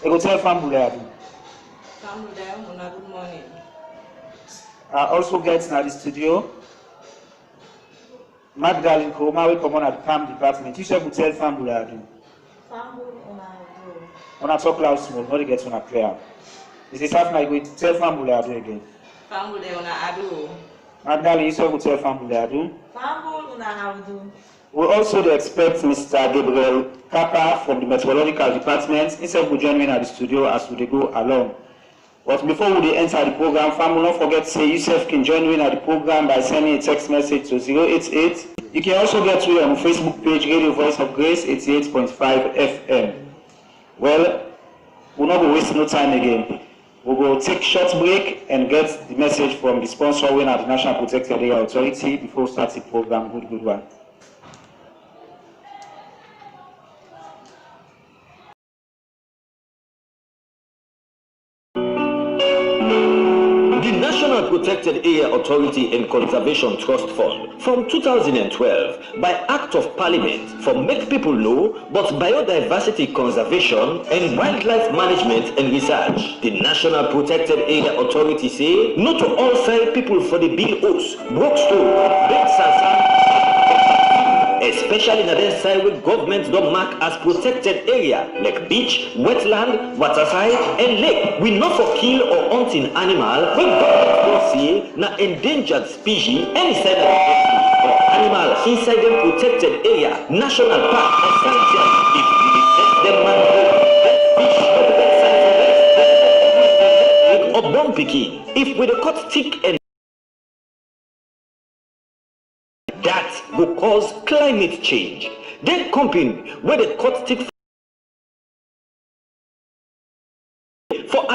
I go tell Fambule. Good morning. I also get in the studio Magdalene Koma, we come on at the PAM department. You should tell Fambule. When I talk loud small, nobody gets on a clear. This is after I go tell Fambule again. Fambule on a Magdalene, you should tell Fambule. Fambule on a We also expect Mr. Gabriel Kappa from the Meteorological Department. Instead of joining at the studio as we go along. But before we enter the program, family, don't forget to say yourself can join in at the program by sending a text message to 088. You can also get to it on Facebook page, Radio Voice of Grace 88.5 FM. Well, we'll not go waste no time again. We'll go take a short break and get the message from the sponsor winner, the National Protected Area Authority, before we start the program. Good one. National Protected Area Authority and Conservation Trust Fund from 2012 by Act of Parliament for Make People Know but Biodiversity Conservation and Wildlife Management and Research. The National Protected Area Authority say no to all side people for the Bill Oaks, Brookstone, Bed Sansan, especially in the side where government don't mark as protected area like beach, wetland, waterside, and lake. We not for kill or hunting animal when government don't see na endangered species any side of the or animal inside the protected area, national park or sanctuary. If we detect them mangrove, fish, or bomb picking, if we the cut stick and that will cause climate change. Then company where the cut stick for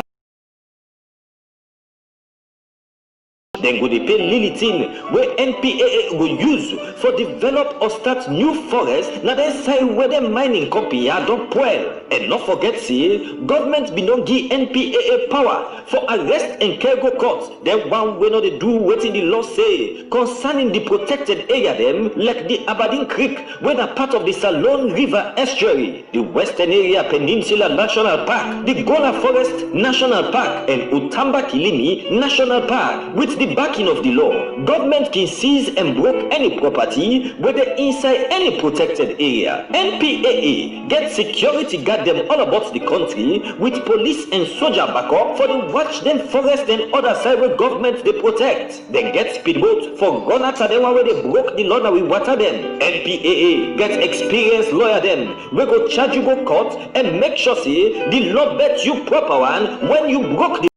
then go they pay Lilitin where NPAA will use for develop or start new forest. Now they say where the mining company are don't Poeple. And not forget see government be not give NPAA power for arrest and cargo court. Then one way not they do what in the law say concerning the protected area them like the Aberdeen Creek when a part of the Salon River estuary, the Western Area Peninsula National Park, the Gona Forest National Park and Utamba Kilimi National Park. With the backing of the law, government can seize and block any property whether inside any protected area. NPAA get security guard them all about the country with police and soldier backup for the watch them forest and other side where government they protect. They get speedboat for run after them where they broke the law that we water them. NPAA get experienced lawyer them we go charge you go court and make sure say the law bet you proper one when you broke the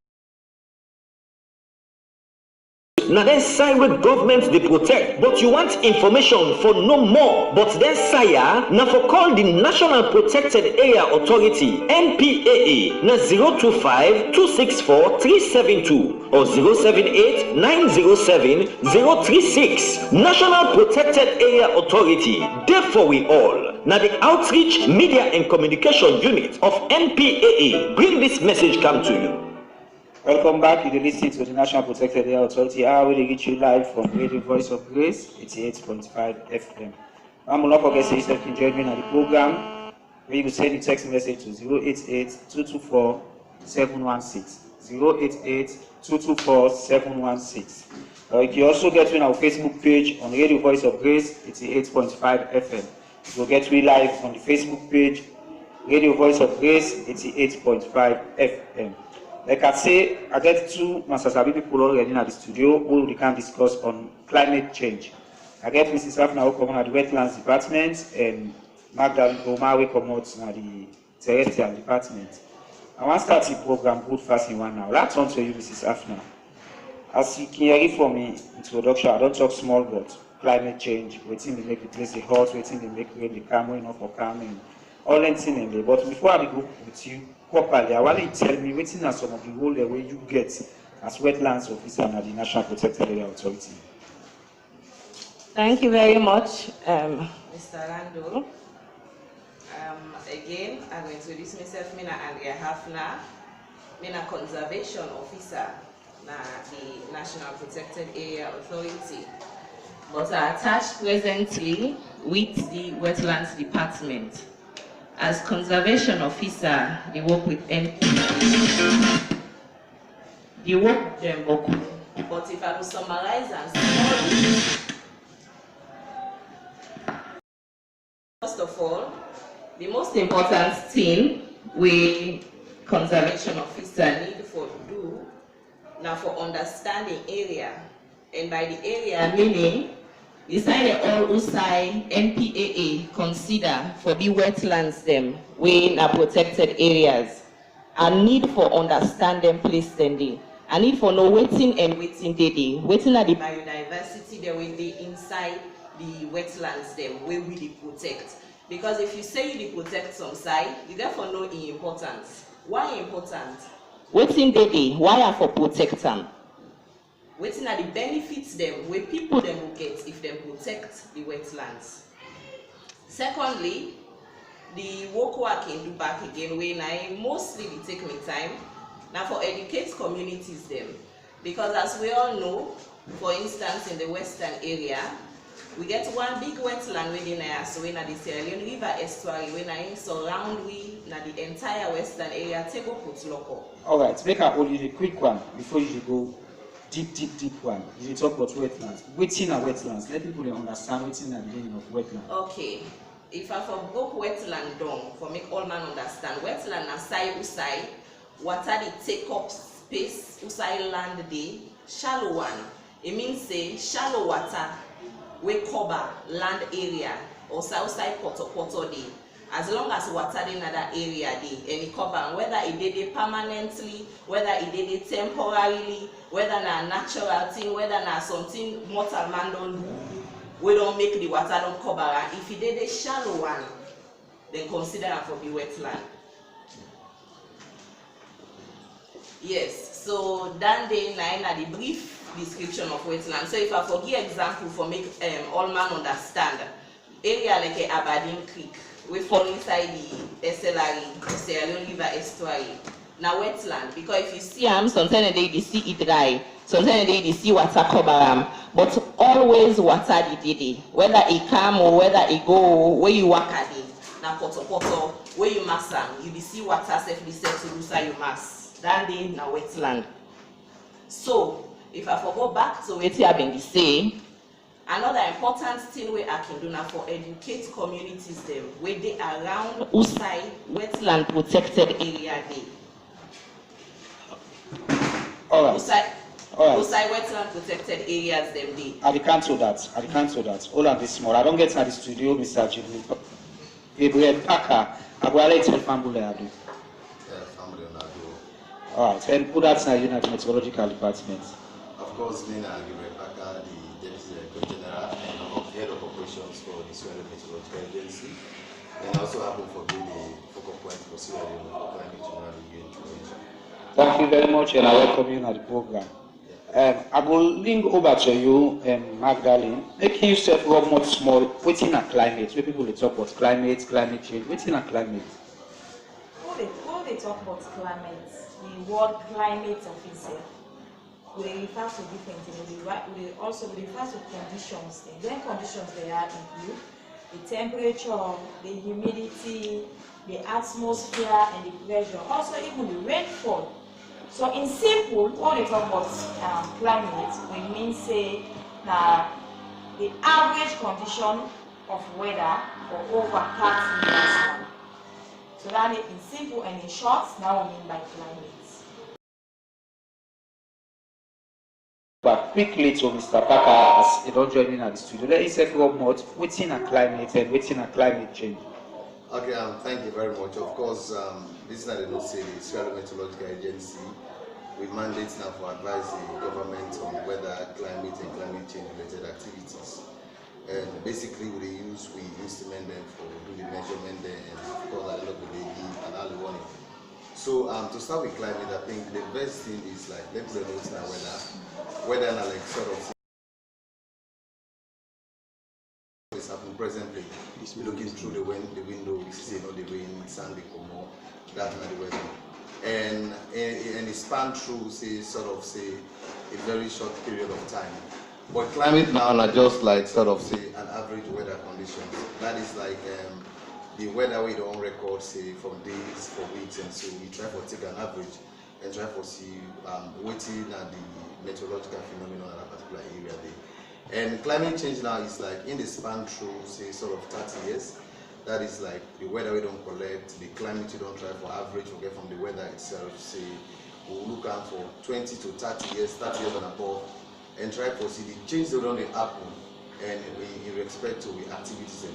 now then side where government they protect, but you want information for no more. But then sire, now for call the National Protected Area Authority, NPAA, na 025-264-372 or 078-907-036. National Protected Area Authority, therefore we all. Now the Outreach, Media and Communication Unit of NPAA bring this message come to you. Welcome back. You listen to the National Protected Area Authority. I will reach you live from Radio Voice of Grace 88.5 FM. I'm not forget to say you can join me on the program where you can send a text message to 088-224-716. 088-224-716. You can also get me on our Facebook page on Radio Voice of Grace 88.5 FM. You will get me live on the Facebook page Radio Voice of Grace 88.5 FM. Like I say, I get two Masasabi people already in the studio who we can discuss on climate change. I get Mrs. Afna who come at the Wetlands Department and Magdalene Koma who come out at the Terrestrial Department. I want to start the program good fast in 1 hour. Let's turn to you, Mrs. Afna. As you can hear from me introduction, I don't talk small but climate change, waiting to make the place the hot, waiting to make rain the calm, enough for calming, all that thing in there. But before I go with you, properly, I want you to tell me what are some of the role the way you get as wetlands officer at the National Protected Area Authority. Thank you very much, Mr. Randall. Again, I'm going to introduce myself. I'm Andrea Hafner. I'm a conservation officer at the National Protected Area Authority. But I attached presently with the Wetlands Department. As conservation officer, they work with NP. They work with them, but if I will summarize and say, first of all, the most important thing we conservation officer need for do now for understanding area, and by the area meaning beside all usai NPAA consider for the wetlands them we are protected areas, and need for understand them place them there. I need for know waiting and waiting day. Waiting at the biodiversity there will be inside the wetlands them where we protect. Because if you say you protect some side, you therefore know in importance. Why important? Waiting day, why are for protect them? Waiting are the benefits them where people them will get if they protect the wetlands. Secondly, the work I can do back again when I mostly take me time now for educate communities them, because as we all know, for instance in the western area, we get one big wetland within us, so in the Sierra Leone River estuary, when I surround we na the entire western area, take up put local. Alright, make a only a quick one before you go deep one. You talk about wetlands. Waiting are wetlands. Let people understand waiting at the beginning of wetland. Okay. If I for broke wetland down, for make all man understand, wetland na side usai, water they take up space, usai land day, shallow one. It means say shallow water we cover land area or outside poto day. As long as water in that area day, and it cover whether it did it permanently, whether it did it temporarily, whether na natural thing, whether na something mortal man don't do, we don't make the water don't cover. And if it did a shallow one, then consider it for the wetland. Yes, so then they na the brief description of wetland. So if I forget example for make all man understand, area like a Aberdeen Creek, we fall inside the SLRE, Sierra Leone River estuary. Now wetland, because if you see sometimes they see it dry, sometimes they see water cover but always water the whether it come or whether it go where you walk at it. Now poto where you mass you see water safely set to lose you mass. That day now wetland. So if I go back to what I've been saying, another important thing we I can do now for educate communities them where they around Usai wetland protected area day. Alright. Usai wetland protected areas them day. I can't do that. All of this small. I don't get to the studio, Mr. Jimmy. Gabriel Packer, I will let you family do. Alright, and put that in the meteorological department. Of course, Nina Gabriel Packer, the Deputy Director General and Head of Operations for the Sierra Leone Meteorological Agency, and also happen for being the focal point for Sierra Leone for climate general review information. Thank you very much, and I welcome you to the program. I will link over to you, Magdalene. Make yourself work much small. Waiting at climate. Where people talk about climate change. Waiting at climate. When they talk about climate, the word climate officer, we refer to different things. We also refer to conditions. Then conditions they are include the temperature, the humidity, the atmosphere, and the pressure. Also even the rainfall. So in simple, when we talk about climate, we mean say the average condition of weather for over 30 years. So that in simple and in short, now we mean by climate. But quickly to Mr. Packer, as you don't join in at the studio, let us say more waiting at climate and waiting at climate change. Okay, thank you very much. Of course, this is not the North Sea, the Sierra Leone Meteorological Agency. We mandate now for advise the government on weather, climate, and climate change related activities. And basically, we instrument them for do the measurement there, and of course, I look with the and early warning. So to start with climate, I think the best thing is like let me know now weather now like sort of is happening presently. Looking through the window, we see the rain, Sunday come more, that's not the weather. And it span through say a very short period of time. But climate now not just like sort of say an average weather conditions. That is like the weather we don't record, say from days, for weeks, and so we try to take an average and try to see waiting at the meteorological phenomenon at a particular area there. And climate change now is like in the span through, say, sort of 30 years. That is like the weather we don't collect, the climate we don't try for average, we get from the weather itself. Say, we'll look at for 20 to 30 years and above, and try to see the change that don't happen, and in respect to the activities.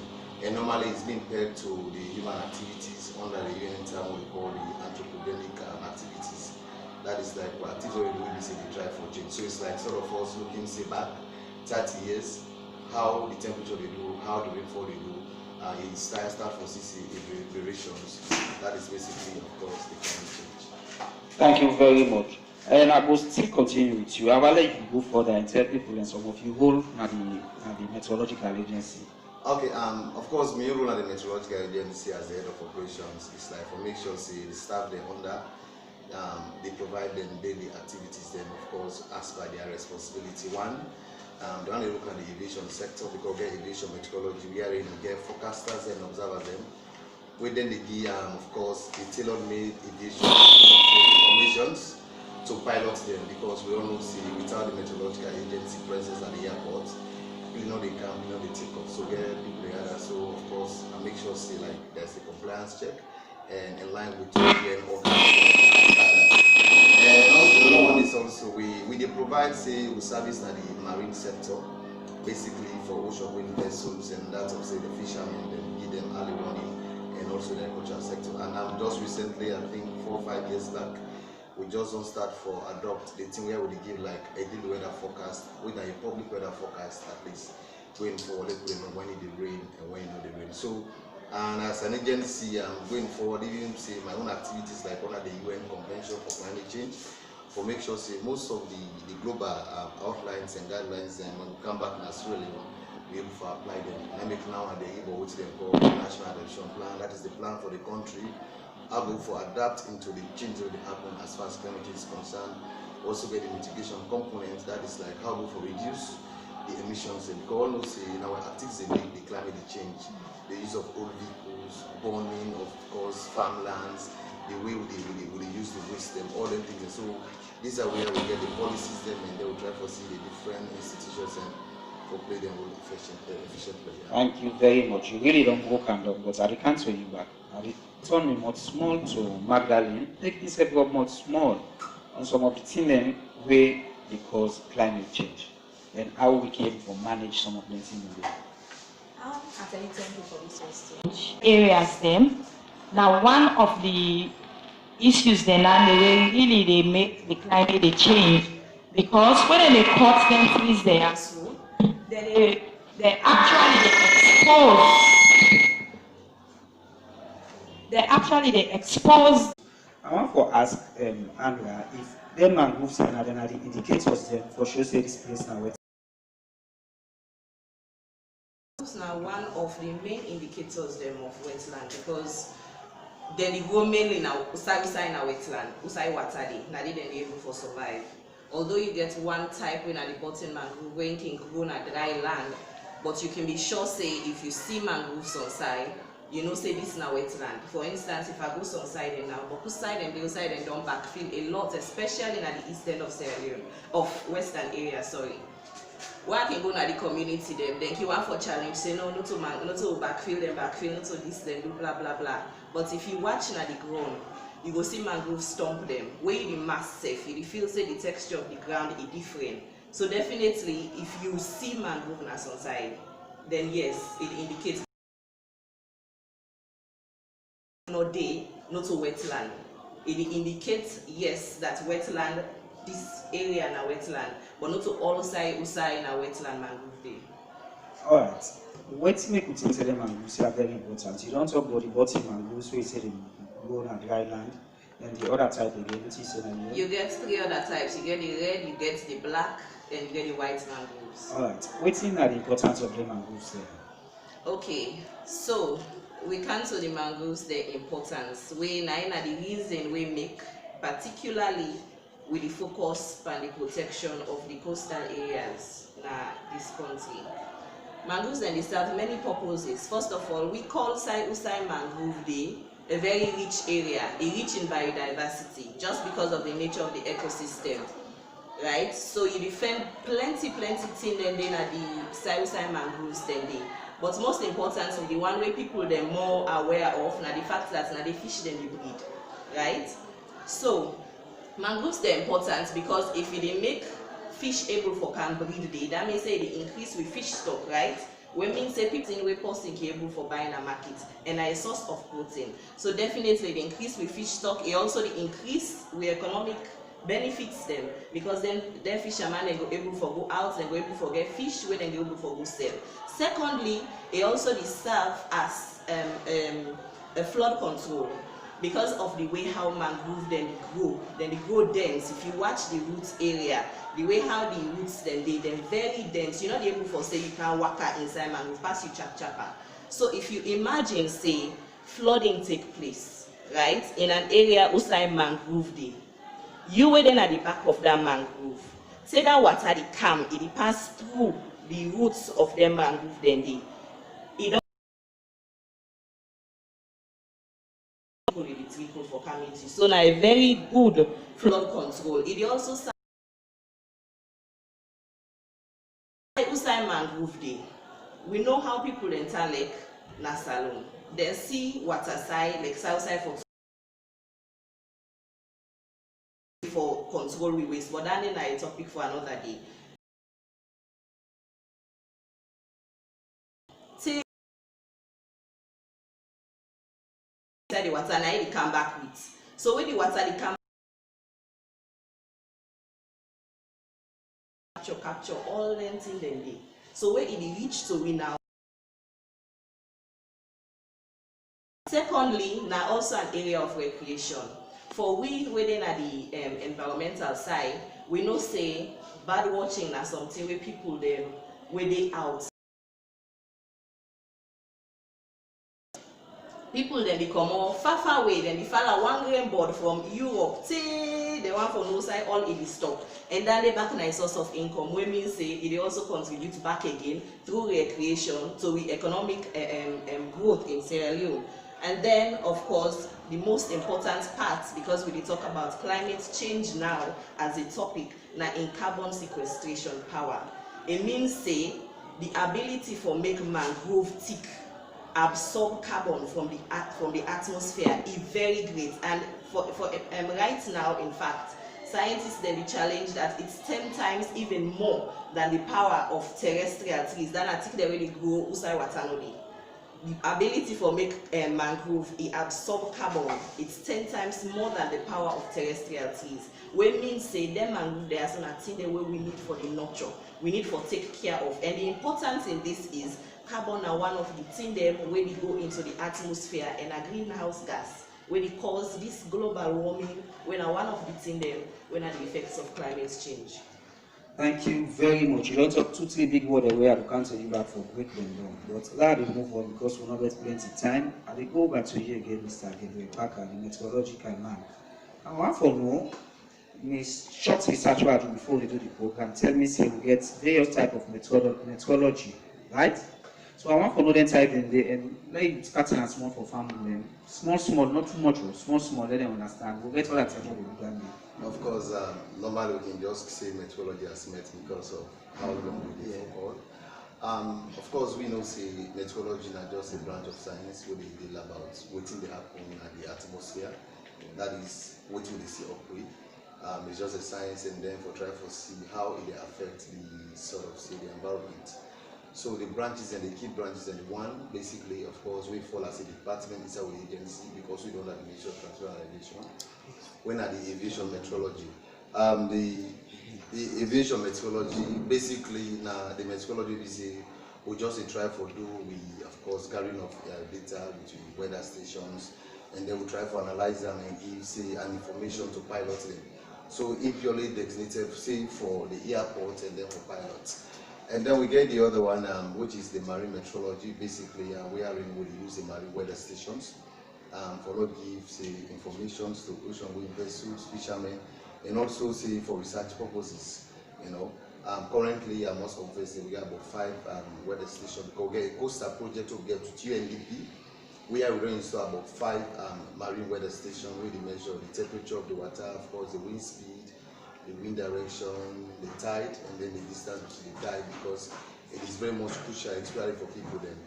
And normally it's being paired to the human activities under the UN term we call the anthropogenic activities. That is like what activities we say they try for change. So it's like sort of us looking, say, back 30 years, how the temperature they do, how the rainfall they do, it start for CC variations. That is basically, of course, the climate change. Thank you very much. And I will still continue with you. I will let you go further and tell people and some of you role at the meteorological agency. Okay, of course, my role at the meteorological agency as the head of operations is like for make sure the staff they're under, they provide them daily activities. Then, of course, as per their responsibility. One, they only look at the aviation sector because we get aviation meteorology. We are in get forecasters and observers them. Within the give, of course, the tailor-made aviation informations to pilot them because we all know see without the meteorological agency presence at the airport, you know they come, you know they take off. So get people together. So of course, I make sure see like there's a compliance check and in line with UN organizations. And also the other one is also we provide say we service at the marine sector, basically for ocean wind vessels and that of say the fishermen, then give them early warning, and also the agricultural sector. And I'm just recently, I think 4 or 5 years back, we just don't start for adopt the thing where we give like a daily weather forecast with a public weather forecast at least going forward, let know when it rain and when you know the rain. So and as an agency, I'm going forward, even say my own activities like under the UN Convention for Climate Change, for make sure say most of the global outlines and guidelines, and when we come back as really be able to apply them. I make nowadays what they call the National Adaptation Plan. That is the plan for the country. I go for adapt into the change that will happen as far as climate change is concerned. Also get the mitigation component, that is like how go for reduce the emissions, and because all those in our activities the climate change, the use of old vehicles, burning of course farmlands, the way we use the waste them, all them things. And so these are where we get the policies them, and they will try to see the different institutions and for play them role efficiently. Thank you very much. You really don't go and down, but I can't turn you back. I turn me much small to Magdalene. Take this up much small on some of the things where they cause climate change and how we can manage some of the things in there. Actually, thank you for this question. Areas them. Now one of the issues then and the way really they make the climate they change, because when they cut them freeze there, they actually expose. I want to ask Andrea if them mangroves and the indicators them for sure say this place now. Now one of the main indicators them of wetland, because then they go mainly now usai na wetland, usai water dey, na they then able for survive. Although you get one type when at the bottom mangrove when can grow na dry land, but you can be sure say if you see mangroves on side, you know say this na wetland. For instance, if I go some side and now, but side and the side and don't backfill a lot, especially in the eastern of Sierra Leone, of western area, sorry. Where I can go na the community them, then you want for challenge, say no, not to backfill them, not to this them, do blah blah blah. But if you watch na the ground, you go see mangrove stomp them. Where the mass safe, you feel say the texture of the ground is different. So definitely, if you see mangrove on some side, then yes, it indicates no day, not a wetland. It indicates yes that wetland, this area na wetland, but not to all side usai na wetland mangrove day. All right. What make you think them mangroves are very important? You don't talk about the bottom mangroves where you say they grow on dry land, and the other type again, what you say that you get 3 other types. You get the red, you get the black, and you get the white mangroves. All right. What is the importance of the mangroves there? Okay, so we come to the mangroves, their importance. We na the reason we make, particularly with the focus on the protection of the coastal areas in this country. Mangroves then they serve many purposes. First of all, we call Usai Mangrove Day a very rich area, rich in biodiversity, just because of the nature of the ecosystem, right? So you defend plenty thing then at the Usai Mangroves then day. But most importantly, the one way people they're more aware of now the fact that now they fish then they breed, right? So mangroves they're important because if they make fish able for can breed day, that means say they increase with fish stock, right? We mean say people in way person able for buying a market and a source of protein. So definitely they increase with fish stock. It also they increase with economic benefits them because then fishermen they go able for go out, they go able for get fish where they go able for go sell. Secondly, it also they serve as a flood control. Because of the way how mangrove then they grow dense. If you watch the roots area, the way how the roots they're very dense. You're not able to say you can walk out inside mangrove, pass you chapa. So if you imagine say flooding take place, right, in an area outside mangrove day, you were then at the back of that mangrove. Say that water they come, it pass through the roots of the mangrove then they. For community. So now a very good flood control. It also Usai Mangrove Day. We know how people enter Lake Nasalon. They see water side, Lake Southside for control we waste, but that is a topic for another day. Say the water now they come back with. So when the water they come capture all them things then they. So when it reach to we now. Secondly, now also an area of recreation. For we within at the environmental side, we know say bird watching is something where people them where they out. People then they come off far away, then they follow one grain board from Europe, say the one from no side all in the stock, and then they back in a source of income. We mean say it also contributes back again through recreation to the economic growth in Sierra Leone. And then of course the most important part, because we talk about climate change now as a topic, now in carbon sequestration power. It means say the ability for make mangrove thick absorb carbon from the atmosphere is very great, and for right now, in fact, scientists then be challenged that it's 10 times even more than the power of terrestrial trees. That I think they really grow usai watanodi. The ability for make mangrove it absorb carbon, it's 10 times more than the power of terrestrial trees. We mean say them mangrove there are some thing the way we need for the nurture, we need for take care of, and the importance in this is carbon are one of the things them when they go into the atmosphere and a greenhouse gas when it cause this global warming, when are one of the things them when are the effects of climate change. Thank you very much. You don't talk 2-3 big words away. I can't tell you back for break them down. But let us move on because we'll not get plenty of time. I will go back to you again, Mr. Gabriel Parker, the meteorological man. I want to know, Miss short research I do before we do the program. Tell me, say we get various type of meteorology, right? So I want to know them type in there and like starting and small for family. Small, not too much, small, let them understand. We'll get all that type of program. Of course, normally we can just say meteorology as met because of how long we live for all. Of course, we know say meteorology is just a branch of science where they deal about what they happen in the atmosphere. That is what we see up with. It's just a science, and then for try to see how it affects the sort of say the environment. So the branches and the key branches, and the one basically, of course, we fall as a department inside our agency because we don't have the nature of transfer and aviation. When are the aviation meteorology? The aviation meteorology, basically, now the meteorology we say we just try for do we of course gathering of data between weather stations, and then we try to analyze them and give say an information to pilot them. So if purely designated say for the airport and then for pilots. And then we get the other one, which is the marine meteorology. Basically, we use the marine weather stations for not give say information to ocean wind vessels, fishermen, and also say for research purposes. You know, Currently, I must confess, we have about 5 weather stations because we get a coastal project to get to UNDP. We are going to install about 5 marine weather stations where they measure the temperature of the water, of course, the wind speed, the wind direction, the tide, and then the distance to the tide, because it is very much crucial, especially for people then.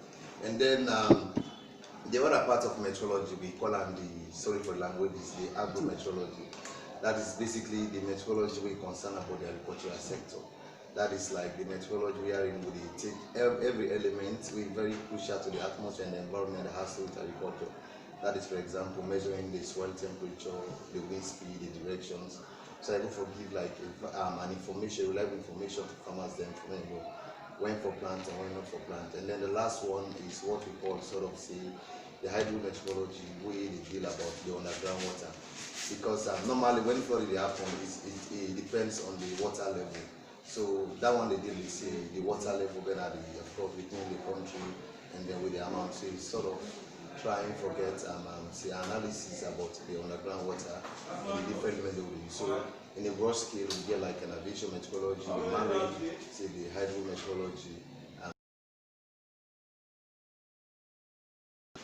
And then the other part of meteorology, we call them sorry for the language, is the agrometeorology. That is basically the meteorology we concern about the agricultural sector. That is like the meteorology we are in, we take every element we very crucial to the atmosphere and the environment that has to do with agriculture. That is, for example, measuring the soil temperature, the wind speed, the directions. So I go for give like an information, reliable information to farmers then for them know when for plant and when not for plant. And then the last one is what we call sort of say the hydrometeorology, where they deal about the underground water. Because normally when flooding happens, it depends on the water level. So that one they deal with say the water level better, of course, within the country, and then with the amount. So it's sort of try and forget say analysis about the underground water and the different elements we use. So in a broad scale, we get like an aviation meteorology, the marine, say the hydrometeorology.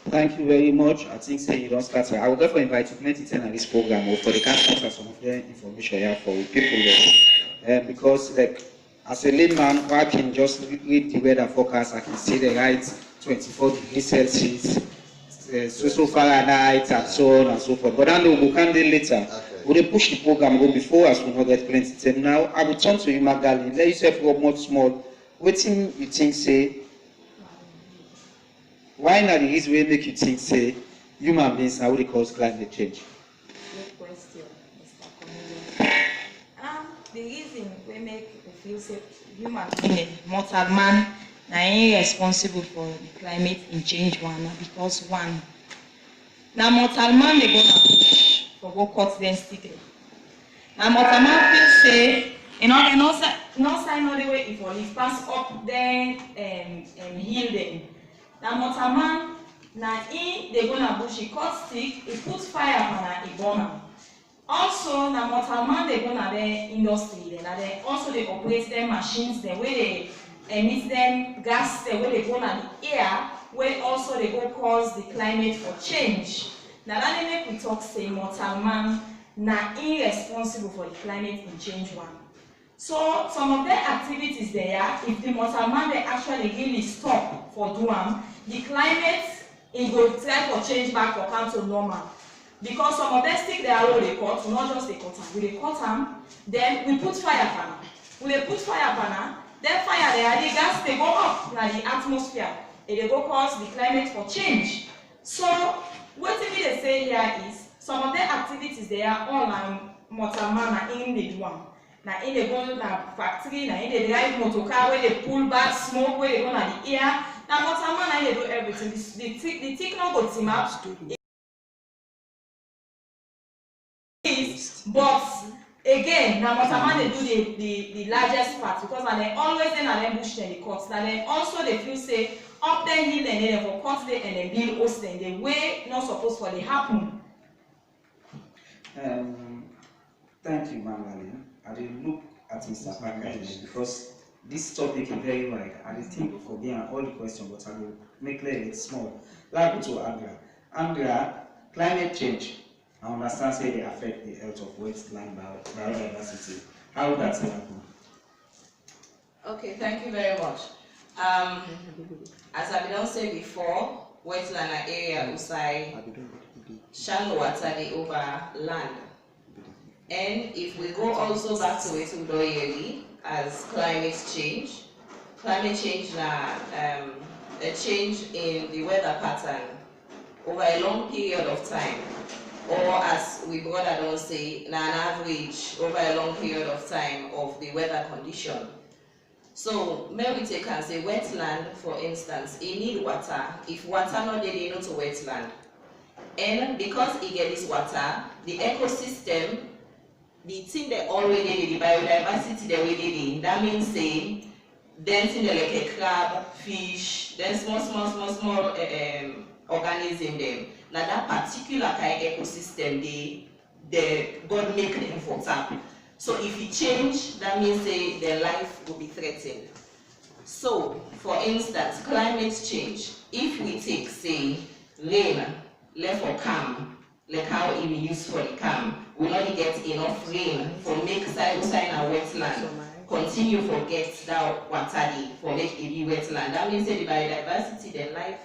Thank you very much. I think say you don't start. I would therefore invite you to attend this program or for the customers and some of the information here for people there. Because like as a layman, I can just read the weather forecast. I can see the right 24 degrees Celsius, so Fahrenheit, and so on and so forth. But I know we can do later. Okay. We will push the program go before as we not get plenty time. Now I will turn to you, Magdalene. Let yourself go much small. What thing you think say? Why not the reason we make you think say human beings now they cause climate change? Good question, Mr. Comedian. The reason we make we feel say human being, mortal man, na responsible for the climate change one because one. Now mortal man they gonna push for go cut them stick. Now mortal man feel say no sign no the way if only pass up then heal them. Now mortal man na they gonna bush he cut stick, he put fire on a burner. Also, na mortal man they gonna the industry then, and then also they operate them machines the way they emit them gas the way they go na the air, where also they go cause the climate for change. Now that they make we talk say mortal man na irresponsible for the climate in change one. So some of the activities there, if the mortal man they actually really stop for doing, the climate it will try for change back or come to normal. Because some of them stick their own they cut, not just they cut them. We they cut them, then we put fire panel. We they put fire panel, then fire there, the gas they go up in the atmosphere. And they go cause the climate for change. So what they say here is some of the activities they are all mortal man in the one. Now in the go na factory, now in the drive motor car where they pull back smoke, where they go na the air. Now mortal man they do everything. The tick no go team up. But again, now mortal man they do the largest part because and they always then and then bush then the cuts. Now then also they feel say up then hill and then for cut them and then build host then the way not supposed for they happen. Thank you, Magdalene. I will look at Mr. Parker because this topic is very wide. I will think for being all the questions, but I will make it small. Like to Andrea. Andrea, climate change. I understand say they affect the health of wetland biodiversity. How would that happen? Okay, thank you very much. As I don't say before, wetland area outside shallow water they over land. And if we go also back to it yearly as climate change na a change in the weather pattern over a long period of time, or as we brother don't say, na an average over a long period of time of the weather condition. So may we take and say wetland, for instance, it need water. If water not there, they not to wetland. And because it get this water, the ecosystem, the thing that already the biodiversity that we did, that means say dancing like a crab, fish, then small organism them. Now that particular kind of ecosystem, the God make them for tap. So if you change, that means say their life will be threatened. So, for instance, climate change, if we take, say, rain, left for calm, like how it be used for the calm, we not get enough rain for make sign and wetland, continue for get that water for make it be wetland. That means that the biodiversity, their life,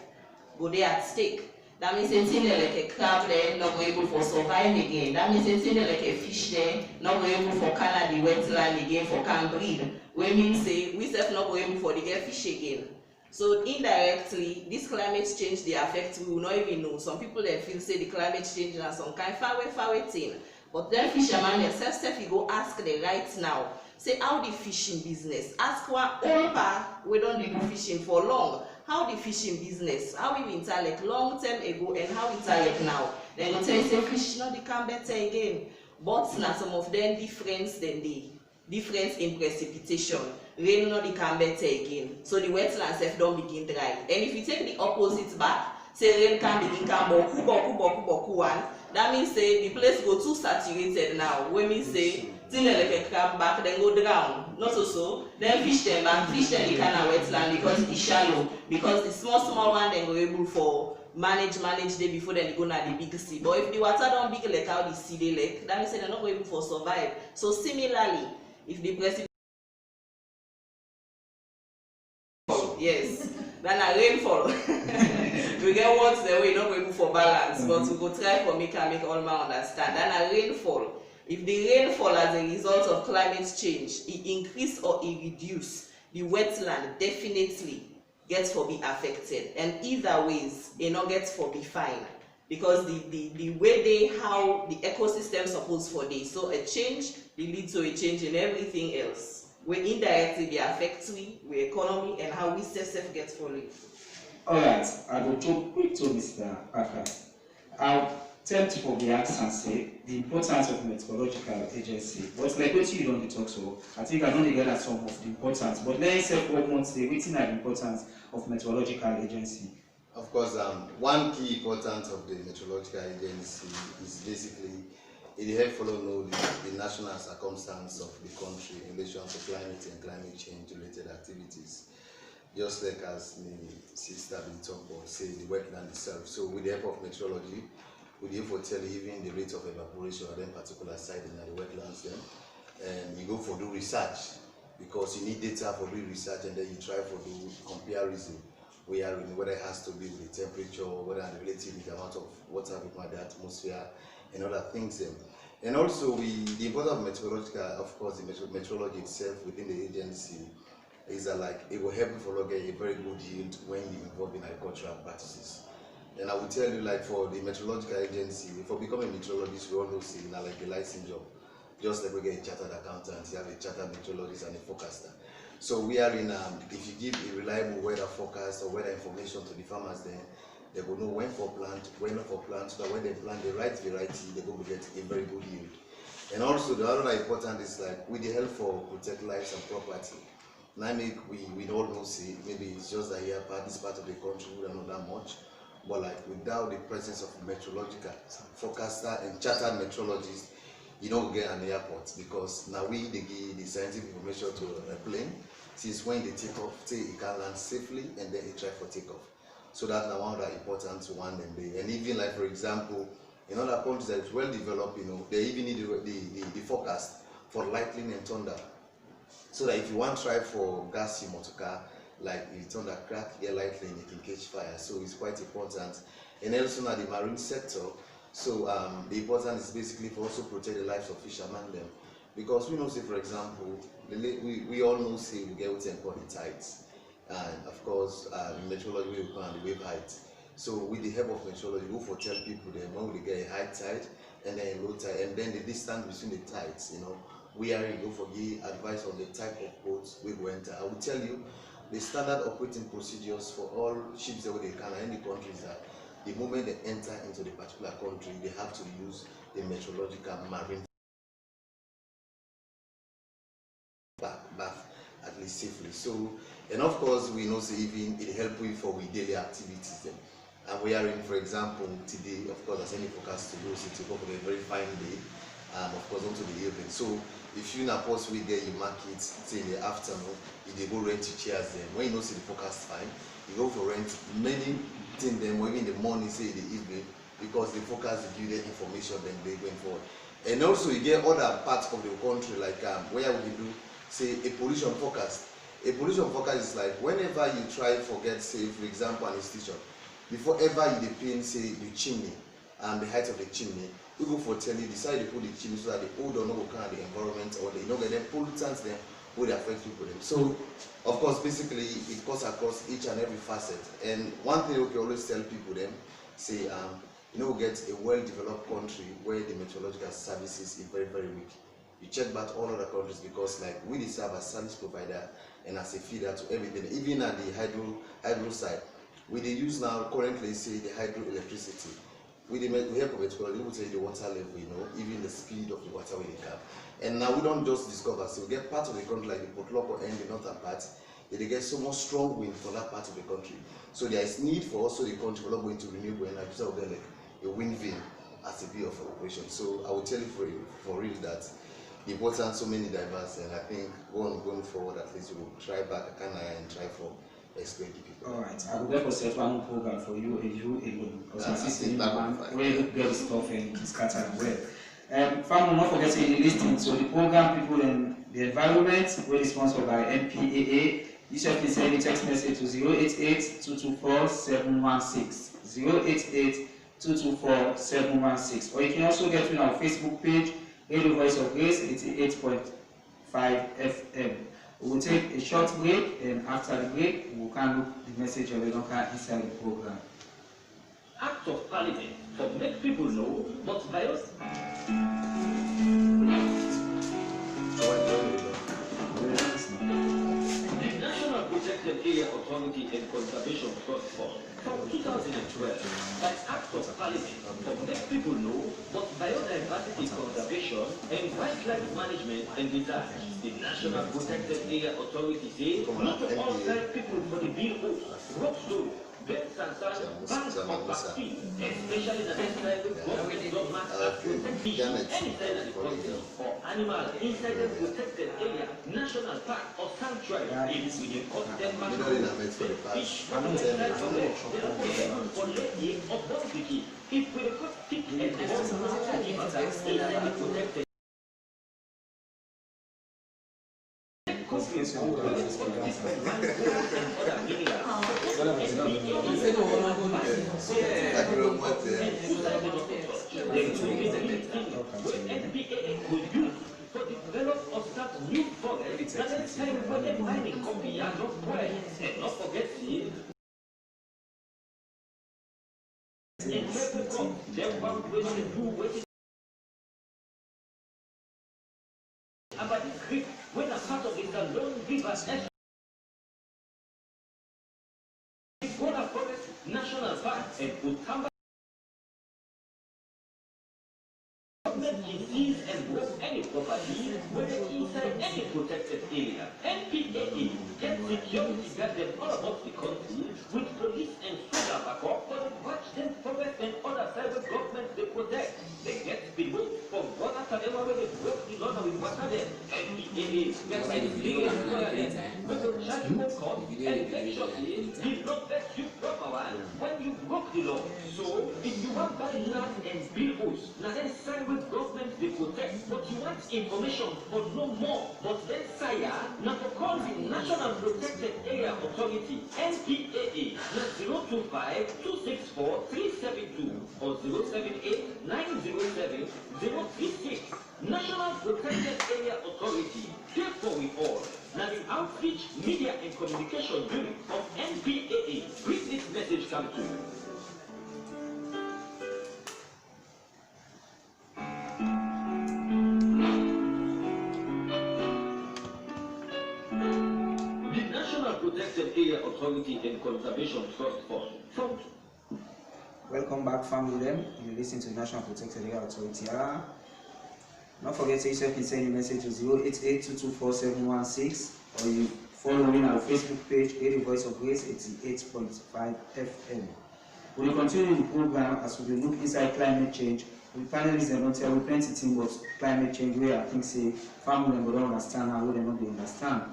go there at stake. That means anything like a crab there, not going able for survive again. That means anything like a fish there, not going able for can the wetland again for can breed. We mean say we self not going able for the get fish again. So indirectly, this climate change they affect we will not even know. Some people they feel say the climate change and some kind far away thing. But then fisherman themselves you go ask the right now. Say how the fishing business. Ask one older we don't do fishing for long. How the fishing business, how we been like long time ago and how it's like now. Then go tell you say fish not the can better again. But now some of them difference than the difference in precipitation. Rain not the can better again. So the wetlands self don't begin dry. And if you take the opposite back, say rain can begin can boku one. That means say the place go too saturated now. When we say thing like a crab back, then go drown. Not so. Then fish them back, fish them the kind of wetland because it's shallow. Because the small one then go able for manage them before then they go na the big sea. But if the water don't big like how the sea they like, that means they're not going able for survive. So similarly, if the precipitation yes, then a rainfall. We get once the way not going for balance, but we go try for make all man understand. Then a rainfall. If the rainfall as a result of climate change, it increase or it reduce, the wetland definitely gets for be affected. And either ways, it not gets for be fine. Because the way they how the ecosystem supposed for this. So a change will lead to a change in everything else. We indirectly be affect we economy and how we self get for it. Alright, I will talk quick to Mr. Parker. I'll tell people the ask and say the importance of meteorological agency. But like what you don't talk so, I think I don't get some of the importance. But let's say what months they waiting at the importance of meteorological agency. Of course, one key importance of the meteorological agency is basically it helps follow know the national circumstance of the country in relation to climate and climate change related activities. Just like as the sister been talking about, say the wetland itself. So with the help of meteorology, we able to tell even the rate of evaporation at that particular site in the wetlands then. And you go for do research because you need data for doing research and then you try for do comparison whether it has to be with the temperature, whether the relative with the amount of water within the atmosphere and other things then. And also the importance of meteorological, of course, the meteorology itself within the agency is that like it will help you for get a very good yield when you involve in agricultural practices. And I will tell you, like for the meteorological agency, for becoming a meteorologist, we all know see now like a licensed job. Just like we get a chartered accountant, you have a chartered meteorologist and a forecaster. So we are in if you give a reliable weather forecast or weather information to the farmers, then they will know when for plant, when not for plant, so that when they plant the right variety, they will get a very good yield. And also the other important is like with the help for protect lives and property. Now we all know see maybe it's just that here this part of the country we don't know that much. But like without the presence of meteorological forecaster and chartered meteorologists, you don't get an airport because now they give the scientific information to a plane since when they take off, say it can land safely and then it try for takeoff. So that's one of the important one and even like for example, in other countries that is well developed, they even need the forecast for lightning and thunder. So that if you want to try for gas in motor car, like if thunder crack, air lightning, it can catch fire. So it's quite important. And also now the marine sector. So the importance is basically for also protect the lives of fishermen them. Because we know say for example, we all know say we get what they call the tides. And of course in meteorology we call the wave height. So with the help of meteorology, we will tell people then when we get a high tide and then a low tide and then the distance between the tides, we are go for give advice on the type of boats we go enter. I will tell you the standard operating procedures for all ships that they can in any countries that the moment they enter into the particular country, they have to use the meteorological marine bath at least safely. So, and of course, we know even it helps you for with daily activities. Then. And we are in, for example, today, of course, as any forecast to go, so to go for a very fine day, of course, onto the evening. So, if you na post we there, you mark it say in the afternoon, you dey go rent your chairs then. When you know see the forecast fine, you go for rent many things then, maybe in the morning, say in the evening, because the forecast will give them information then they going forward. And also you get other parts of the country like where we do say a pollution forecast. A pollution forecast is like whenever you try forget, say for example an institution, before ever you dey paint say the chimney and the height of the chimney, we go for tell you decide to put the chimney so that the odor no go come the environment or the get them pollutants then would affect people them. So of course basically it goes across each and every facet. And one thing we can always tell people them say you know, get a well-developed country where the meteorological services is very, very weak. You check back all other countries because like we serve as service provider and as a feeder to everything. Even at the hydro side, we they use now currently say the hydroelectricity. We help with meteorology, we say the water level, you know, even the speed of the water we have. And now we don't just discover, so we get part of the country like the Poeple and the northern part, they get so much strong wind for that part of the country. So there is need for also the country for not going to renewable energy, so we get like a wind vein as a bit of operation. So I will tell you for real that the importance so many diverse, and I think going forward at least we will try back and try for explain to people. All right, I will therefore set one program for you alone because my sister where you get stuff and it's scattered well. Family, not forget to listening. So the program people in the environment where is sponsored by NPAA. You should please send a text message to 088-224-716. 088-224-716. Or you can also get to our Facebook page, Radio Voice of Grace, 88.5 FM. We will take a short break, and after the break, we can look the message of the local inside the program. Act of Parliament to make people know what virus. The National Protected Area Authority and Conservation Trust Fund from 2012 by Act of Parliament to make people know what biodiversity conservation and wildlife management and design. The National Protected Area Authority says not all people for the bill rock stone, bed and sand, of vaccine, especially the inside the government protecting any side of the country or animal inside the protected area, national park or sanctuary. If we cut them back fish from the side of the for lady or barbecue, if we cut pig and animals inside the protected for develop or start new forest that is time for the mining company and not forget it. About this creek, when a part of it is long river Forest National Park and Utamba government can seize and block any property whether inside any protected area. NPAA can security guard them all about the country with police and soldier backup for the watch them forest and other private governments they protect. They get below from water to them where they broke the law with water them. NPAA gets by the legal employer them with the judgment court and make sure they not let you proper one when you broke the law. So if you want buy land and build house, now then sign with government they protect, but you want information but no more. But then sire, now to call the National Protected Area Authority, NPAA, 025-264-372 or 078-907-036. National Protected Area Authority, therefore we all. Now the Outreach, Media and Communication Unit of NPAA, bring this message come to you. Protected Area Authority and Conservation Trust Fund. Welcome back, family. You listen to National Protected Area Authority. Don't forget to yourself and send a message to 088-224-716 or you following our Facebook page, Radio Voice of Grace, 88.5 FM. We will continue the program as we look inside climate change with panelists and not tell we plenty things about climate change where I think say family members don't understand and we don't understand.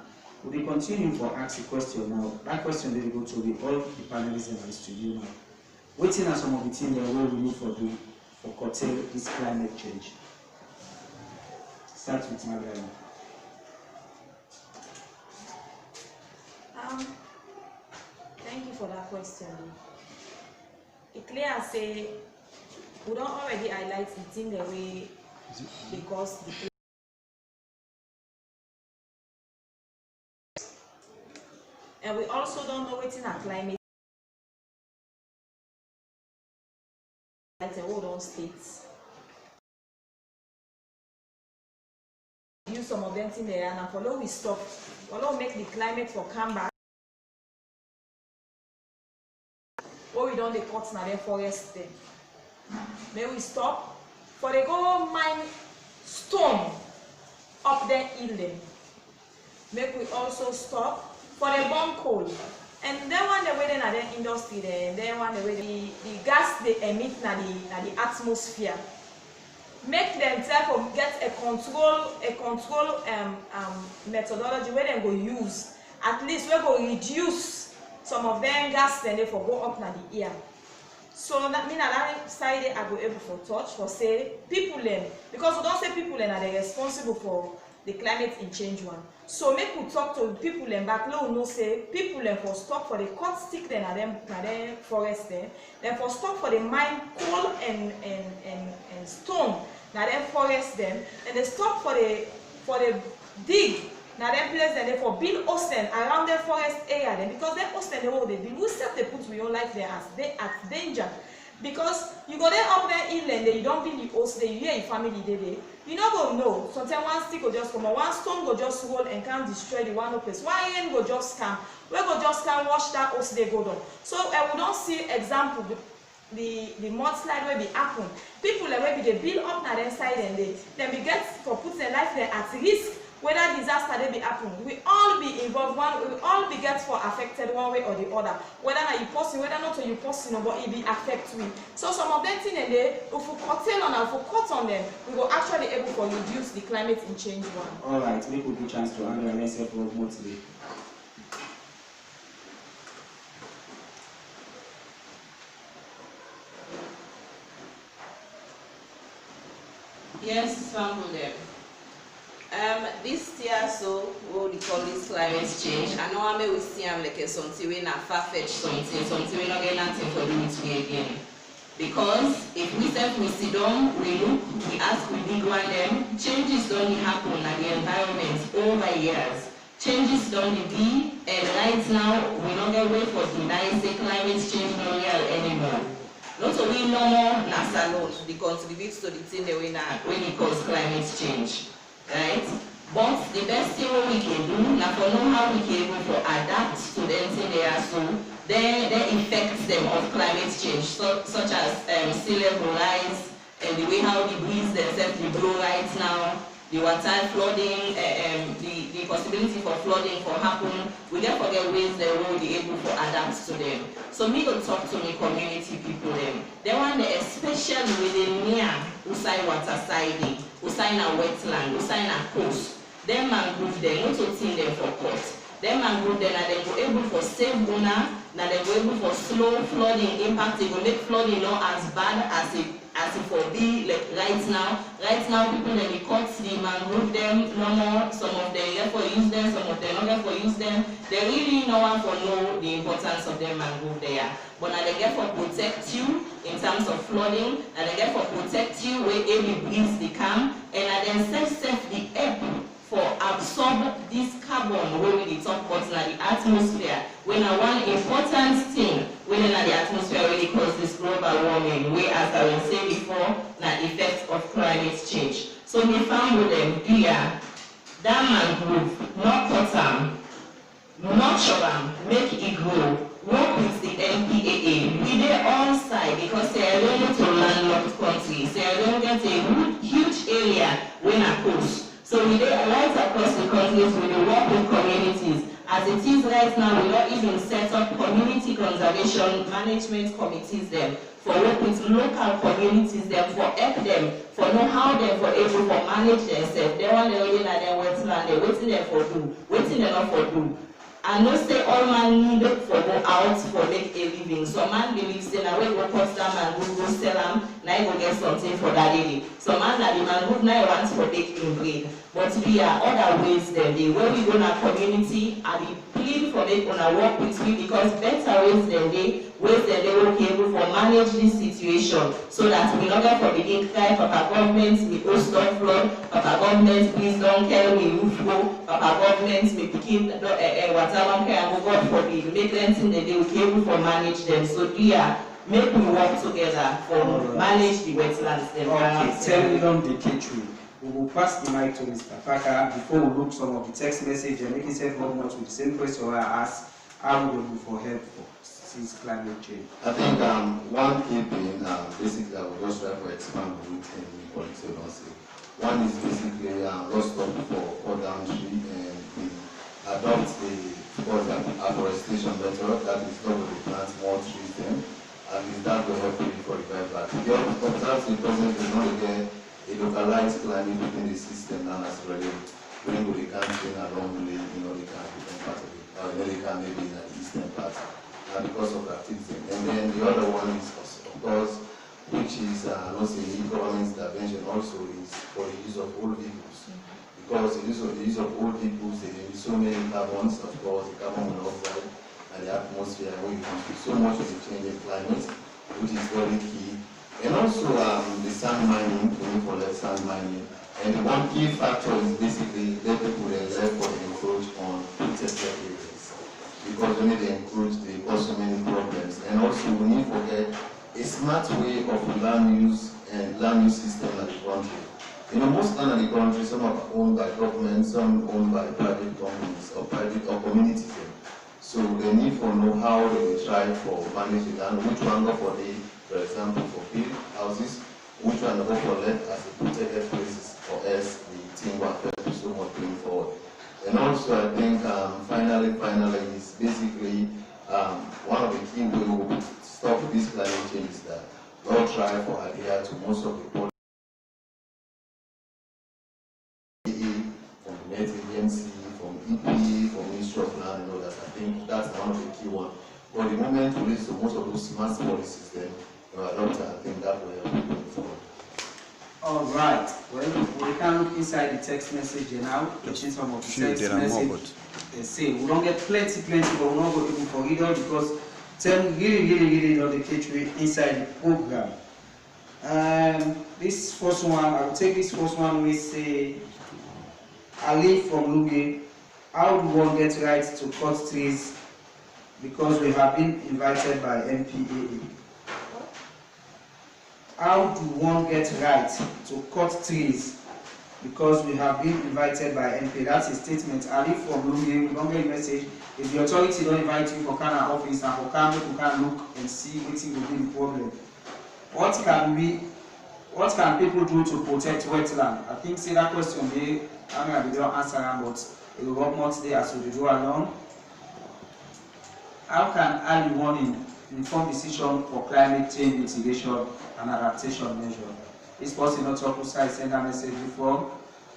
We will continue for ask a question now. That question they go to all the panelists in the studio now. Waiting are some of the things that we need for do for curtail this climate change. Start with Margaret. Thank you for that question. It clear say we don't already highlight the thing the way because the and we also don't know what's in our climate like the whole states. Use some of them in there and follow we stop, follow make the climate for come back. Or we don't the cuts na the forest then. May we stop for the go mine stone up there in them. Make we also stop for the burn coal. And then one the way then the industry then one the way the gas they emit na the atmosphere. Make them therefore get a control methodology where they go use. At least we go reduce some of them gas then they for go up na the air. So that mean that side I go able for touch for say people then because we don't say people then are they responsible for the climate change one. So make we talk to people and back low no say people then for stop for the cut stick then are them forest then for stop for the mine coal and stone now them forest them and they stop for the dig now them place then for build ocean around the forest area then because them ocean they will they build we set they put your life there as they at danger because you go there up there inland there you don't build the ocean there you hear your family there you not go know sometimes one stick will just come or one stone go just roll and can destroy the one place one end go just come we go just can wash that ocean they go down so we don't see example the mudslide will be happen people that will be they build up na their side and then we get for put their life there at risk whether disaster they be happen we all be involved we all be get for affected one way or the other whether na you person whether not you person but it be affect we so some of them thing and they if we curtail on and if we cut on them we will actually able to reduce the climate change one. All right, make a good chance to handle and let's help motivate. Yes, some of them. This year, so what we call this climate change. I know I may we see like something we not far-fetched something we not get nothing for doing it again. Because if we sit down, we look, we ask, we dig one them, changes don't happen in the environment over years. Changes don't be, and right now we don't get way for deny say climate change not real anymore. Not so we no more NASA alone they contribute to the thing that we now when it causes climate change. Right? But the best thing we can do now for know how we can able to adapt to the thing they are so then the effects them of climate change such as sea level rise and the way how the breeze themselves they blow right now, the water flooding, the possibility for flooding for happen, we don't forget ways they will be able to adapt to them. So me go talk to me community people them. They want the especially within near Usai water side, Usai na wetland, Usai na coast. Them mangrove them, not to think them for court. Them mangrove them and they go able for save owner, now they go able for slow flooding impact, they go make flooding not as bad as it for be like right now. Right now people that they cut the mangrove them no more, some of them get for use them, some of them not get for use them. They really no one for know the importance of them mangrove there. But now they get for protect you in terms of flooding, and they get for protect you where any breeze they come, and then self the air for absorb this carbon when we talk about the atmosphere. When one important thing within the atmosphere really cause this global warming, where as I was saying before, the effects of climate change. So we found with them here, that mangrove, not cut them, not chop them, make it grow. Work with the NPAA. We did all side because they are going to landlocked countries. They are going to get a huge area when a coast. So we did right across the countries, we work with communities. As it is right now, we don't even set up community conservation management committees them for work with local communities them for help them for know how them for able to manage themselves. They want to know that they wetland, they waiting them for do, waiting them not for do. And not say all man need for go out for make a living. Some man believes say now we go custom and go sell them, now you go get something for that day. Some man that the man good now wants for make in bread. But we are other ways than the way we go in our community and we plead for make on our work with me because better ways than they will be able to manage this situation so that we not get for begin cry, Papa government, me go stop flood, Papa government, please don't kill me, roof go, Papa government, me begin whatever care and God forbid, make them think that they will be able to manage them. So dear, make we work together for manage the wetlands. Okay, tell me on the K3. We will pass the mic to Mr. Parker before we look some of the text message and make himself more with the same question I asked, how will we for help since climate change? I think one key thing, basically, I will just try to expand on it in equality of say. One is basically let's stop for cut down tree and we adopt the afforestation method, that is not to plant more trees then, and is that will help you for revive that. You observe the present is not again a localized climate within the system now as really when we can't train along the different part of it, or they can maybe in the eastern part, because of activity. And then the other one is of course, which is not saying government intervention also is for the use of old vehicles. Because the use of old vehicles, they emit so many carbons, of course, the carbon monoxide and the atmosphere, where you can see so much of the changing climate, which is very key. And also the sand mining, for less sand mining. And the one key factor is basically let people therefore encroach on protected areas. Because when they encroach, they cause so many problems. And also we need to forget a smart way of land use and land use system in the country. Most land in the country, some are owned by government, some owned by private companies or private or communities. So they need to know how they try for manage the land, which one go for the, for example, for field houses, which one go for left as a protected places, or else the thing will affect you so much going forward. And also I think finally is basically one of the key ways we will stop this climate change is that we'll try for adhere to most of the policies from the Net Agency, from EPA, from Ministry of Land and all that. I think that's one of the key ones. But the moment we listen to most of those smart policies, then I think that will help going forward. All right. Well, we can look inside the text message now. Touching some of the text message. They say we don't get plenty, but we're not going to for it all because tell really don't the K3 inside the program. This first one, I will take this first one. We say, Ali from Luge, how do one get right to cut trees because we have been invited by MPAA? How do one get right to cut trees because we have been invited by MP? That's a statement. Ali from Luge, we don't get a message. If the authority don't invite you for kind of office and for kind of look and see what will be the problem. What can people do to protect wetland? I think say that question they don't answer them, but it will work more today as we go along. How can early warning inform decision for climate change mitigation and adaptation measure? This person not talk side send a message before.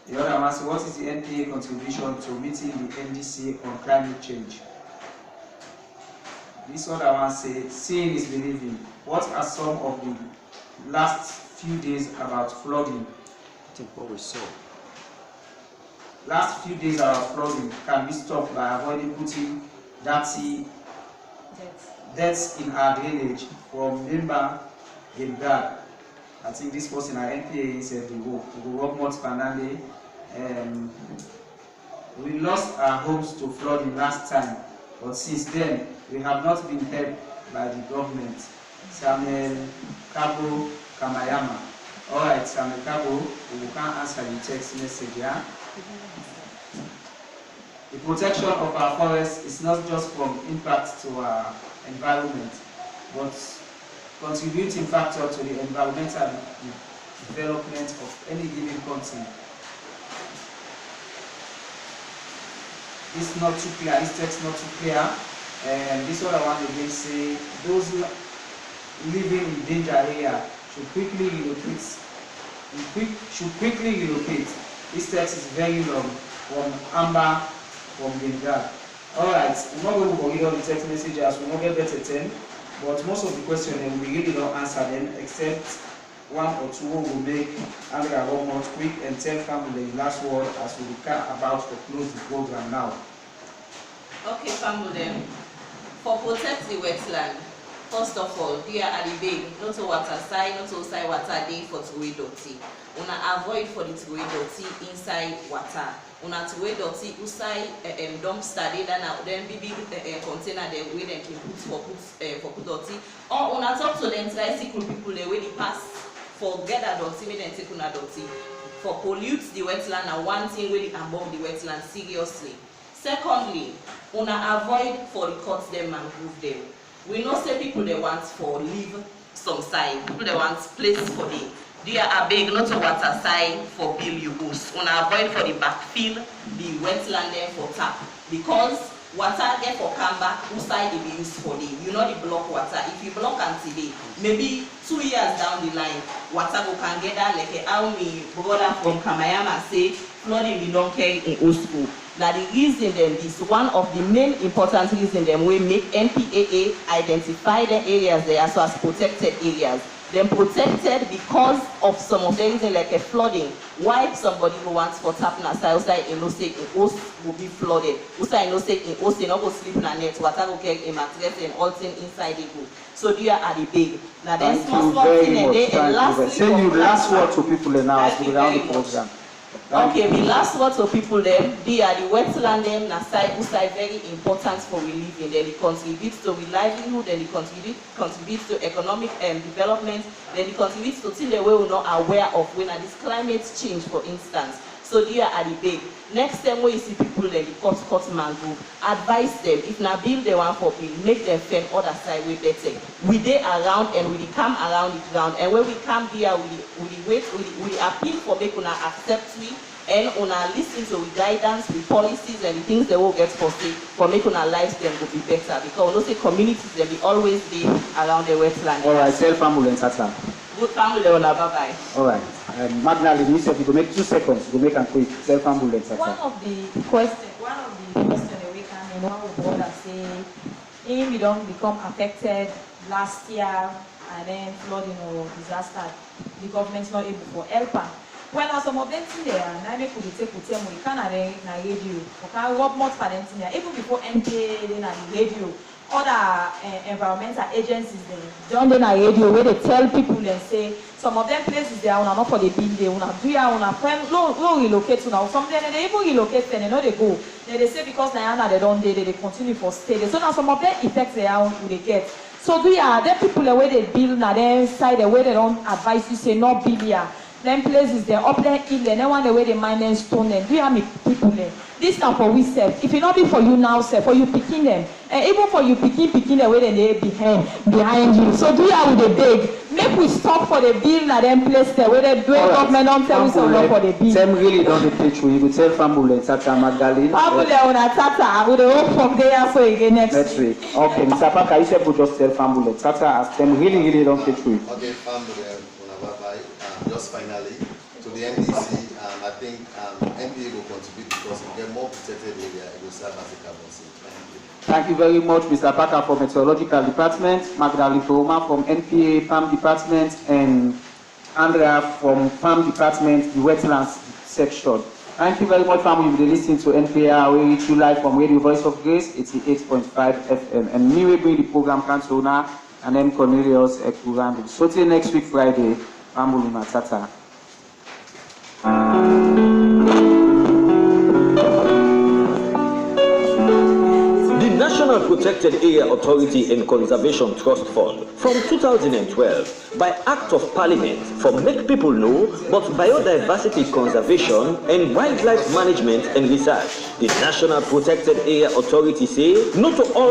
The other one says, what is the NPA contribution to meeting the NDC on climate change? This other one says, seeing is believing. What are some of the last few days about flooding? I think what we saw. Last few days about flooding can be stopped by avoiding putting dirty deaths in our drainage from member in guard. I think this person at NPA said we will work more Fernande. We lost our homes to flooding last time, but since then we have not been helped by the government. Samuel Cabo Kamayama. Alright, Samuel Cabo, we can't answer the text message, yeah? The protection of our forests is not just from impact to our environment, but contributing factor to the environmental development of any given country. This not too clear, this text not too clear. And this other one again say those living in danger area should quickly relocate. This text is very long from Amber from Bengal. Alright, we're not going to read all the text messages, we'll not get better 10, but most of the questions we really don't answer them except one or two will make Andrea one more quick and tell family the last word as we can about to close the program now. Okay, family, for protect the wetland, first of all, there are the big, not to water side, not to side water day for to dirty. Una avoid for the to dirty inside water. Una to dirty outside dumpster dey then big container they wey dem can put dirty. Or una talk to them tricycle people the way they pass for get that dirty, make them take una dirty. For pollute the wetland and one thing really above the wetland seriously. Secondly, una avoid for the cut them and move them. We know say people they want for leave some side, people they want place for the there are big not to water side for bill you use. Una avoid for the backfill the wetland there for tap because water there for come back outside they be used for the you know the block water. If you block until today, maybe 2 years down the line, water go can get that like how me brother from Kamayama say flooding we don't care in Osco. Now the reason then is one of the main important reason them we make NPAA identify the areas there as well as protected areas. Then protected because of some of the reasons like a flooding. Why somebody who wants for tap na outside in no say in Os will be flooded. Outside in no say in Os no go sleep na net, water go get a mattress and all thing inside the go. So there are the big. Now then small thing and they and lastly. Say your last word to people now as we round the program. Okay, the last word to people them, they are the wetland them, na side very important for we living. Then it contributes to livelihood, then it contributes to economic development, then it contributes to things that we are not aware of when this climate change, for instance. So they are the big. Next time when you see people then the cut mangrove, advise them if na build the one for bill, make them fend other side way better. We dey around and we come around the ground, and when we come here we appeal for make una accept we and una listen to we guidance, the policies and the things they will get for say for make una lives them will be better because we know say communities they be always be around the wetland. Alright, self-ambulance Tata. Good family una bye bye. Alright. Magna, you go make 2 seconds, you go make a quick self-ambulance Tata. One of the questions that we can in one of brother say if we don't become affected last year and then flooding or disaster, the government's not able to help them. Well, as some of them there, and I make we take them, we can't na radio, okay, what more for them there, even before NPA then na radio, other environmental agencies then don't na radio where they tell people and say some of them places they are not for the bill, they una do ya una friend no relocate to now. Some then they even relocate then they know they go. Then they say because Diana they don't they continue for stay. So now some of them effects they are who they get. So do ya then people the way they build na then side the way they don't advise you say no bill here. Then places they're up there in there, then one the way they mine and stone them. Do you have me people there? This time for we self. If it not be for you now, self, for you picking them. And even for you picking the way they behind you. So do you have the big? Make we stop for the bill and then place there where they do government don't tell us not for the bill. Them really don't teach you. You could tell Fambule, Tata Magdalene. Fambule on a Tata, with the hope from there so again next week. Okay, Mr. Parker, you said just tell Fambule. Tata as them really don't teach you. Okay, Fambule, just finally, to the NDC, I think NPA will contribute because we get more protected area, it will serve as a carbon sink. Thank you very much, Mr. Parker from Meteorological Department, Magdalene Toroma from NPA Farm Department, and Andrea from Farm Department, the Wetlands section. Thank you very much, family. You've been listening to NPA. We reach you live from Radio Voice of Grace, 88.5 FM. And me will bring the program Kansona and M. Cornelius Ekurandi. So till next week, Friday. Family Matata. The National Protected Area Authority and Conservation Trust Fund from 2012 by Act of Parliament for Make People Know about Biodiversity Conservation and Wildlife Management and Research. The National Protected Area Authority say no to all